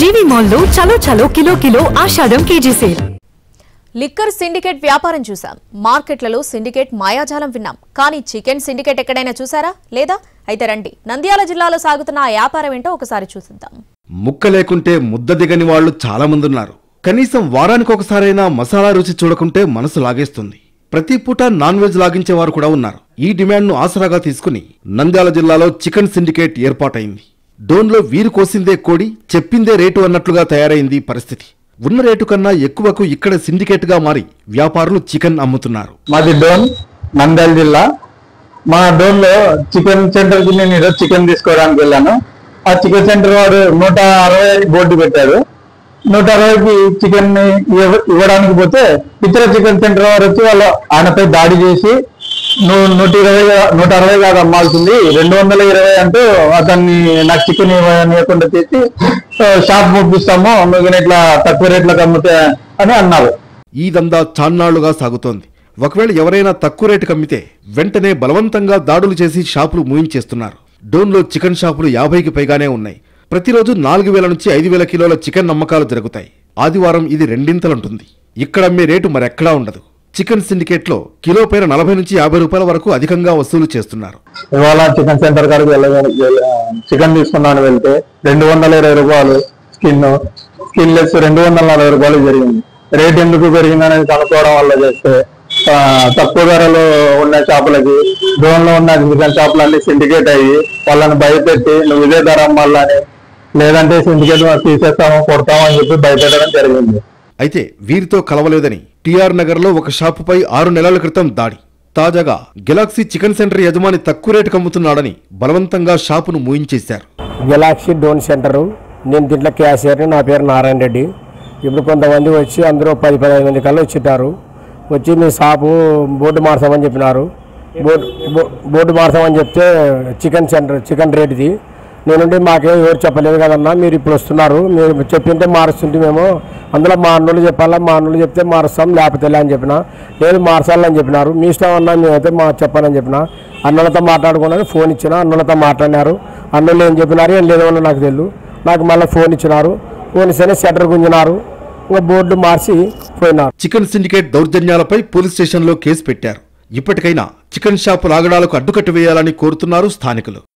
జీవి మాల్లో చలో చలో కిలో కిలో ఆషాఢం కేజీ సేల్. లిక్కర్ సిండికేట్ వ్యాపారం చూసాం. మార్కెట్లలో సిండికేట్ మాయాజాలం విన్నాం. కానీ చికెన్ సిండికేట్ ఎక్కడైనా చూసారా? లేదా? అయితే రండి, నంద్యాల జిల్లాలో సాగుతున్న ఆ వ్యాపారం ఏంటో ఒకసారి చూసిద్దాం. ముక్క లేకుంటే ముద్ద దిగని వాళ్ళు చాలా మంది ఉన్నారు. కనీసం వారానికి ఒకసారైనా మసాలా రుచి చూడకుంటే మనసు లాగేస్తుంది. ప్రతి పూట నాన్ వెజ్ లాగించే వారు కూడా ఉన్నారు. ఈ డిమాండ్ను ఆసరాగా తీసుకుని నంద్యాల జిల్లాలో చికెన్ సిండికేట్ ఏర్పాటైంది. డోన్లో వీరు కోసిందే కోడి, చెప్పిందే రేటు అన్నట్లుగా తయారైంది పరిస్థితి. ఉన్న రేటు కన్నా ఎక్కువకు ఇక్కడ సిండికేట్ గా మారి వ్యాపారులు చికెన్ అమ్ముతున్నారు. మాది డోన్, నంద్యాల జిల్లా. మా డోన్ లో చికెన్ సెంటర్ కి నేను ఈరోజు చికెన్ తీసుకోవడానికి వెళ్ళాను. ఆ చికెన్ సెంటర్ వాడు 160 బోర్డు పెట్టాడు. 160కి చికెన్ ఇవ్వడానికి పోతే ఇతర చికెన్ సెంటర్ వారు వచ్చి ఆయనపై దాడి చేసి నువ్వు 160 కాదు అమ్మాల్సింది 220 అంటూ అతన్ని నాకు చికెన్ ఇవ్వకుండా తీసి షాప్ పంపిస్తాము, నువ్వు ఇట్లా తక్కువ రేట్లకు అమ్ముతే అని అన్నారు. ఈ దందా చాన్నాళ్లుగా సాగుతోంది. ఒకవేళ ఎవరైనా తక్కువ రేటుకు అమ్మితే వెంటనే బలవంతంగా దాడులు చేసి షాపులు మూయించేస్తున్నారు. డోన్లో చికెన్ షాపులు 50కి పైగానే ఉన్నాయి. ప్రతిరోజు 4000 నుంచి 5000 కిలోల చికెన్ అమ్మకాలు జరుగుతాయి. ఆదివారం ఇది రెండింతలుంటుంది. ఇక్కడ అమ్మే రేటు మరెక్కడా ఉండదు. చికెన్ సిండికేట్ లో కిలో పైన 40 నుంచి 50 రూపాయల వరకు అధికంగా వసూలు చేస్తున్నారు. ఇవాళ చికెన్ సెంటర్ కాడికి చికెన్ తీసుకున్నాను వెళ్తే 220 రూపాయలు స్కిన్ లెస్ 240 రూపాయలు జరిగింది. రేట్ ఎందుకు పెరిగిందనేది కనుక్కోవడం వల్ల చేస్తే తక్కువ ధరలో ఉన్న షాపులకి డోన్ లో ఉన్న చికెన్ షాపులు అన్ని సిండికేట్ అయ్యి వాళ్ళని భయపెట్టి నువ్వు ఇదే ధర అమ్మాలని, లేదంటే సిండికేట్ తీసేస్తాము కొడతాము అని చెప్పి భయపెట్టడం జరిగింది. అయితే వీరితో కలవలేదని టిఆర్ నగర్ లో ఒక షాపుపై 6 నెలల క్రితం దాడి. తాజాగా గెలాక్సీ చికెన్ సెంటర్ యజమాని తక్కువ రేటుకు అమ్ముతున్నాడని బలవంతంగా షాపును మూయించేశారు. గెలాక్సీ డోన్ సెంటరు, నేను దీంట్లో క్యాషియర్, నా పేరు నారాయణ రెడ్డి. ఇప్పుడు కొంతమంది వచ్చి అందరూ 10-15 మంది కల్లా వచ్చిటారు. వచ్చి మీ షాపు బోర్డు మార్చామని చెప్పినారు. బోర్డు మార్చామని చెప్తే చికెన్ రేటుది నేనుండి మాకేం ఎవరు చెప్పలేదు కదన్నా, మీరు ఇప్పుడు వస్తున్నారు, మీరు చెప్పింటే మారుస్తుంటే మేము అందులో మా అన్నోళ్ళు చెప్పాలా, మా అన్నోళ్ళు చెప్తే మారుస్తాం, లేకపోతే అని చెప్పిన. లేదు మార్చాలని చెప్పినారు, మీ ఇష్టం అన్నా మేమైతే చెప్పాలని చెప్పిన. అన్నలతో మాట్లాడుకున్నాను, ఫోన్ ఇచ్చిన, అన్నలతో మాట్లాడినారు. అన్నోళ్ళు ఏం చెప్పినారు ఏం లేదన్నా నాకు తెలియదు. నాకు మళ్ళీ ఫోన్ ఇచ్చినారు, ఫోన్ ఇస్తేనే షట్టర్ గుంజినారు, ఇంకా బోర్డు మార్చి పోయినారు. చికెన్ సిండికేట్ దౌర్జన్యాలపై పోలీస్ స్టేషన్లో కేసు పెట్టారు. ఇప్పటికైనా చికెన్ షాపు లాగడాలకు అడ్డుకట్ట వేయాలని కోరుతున్నారు స్థానికులు.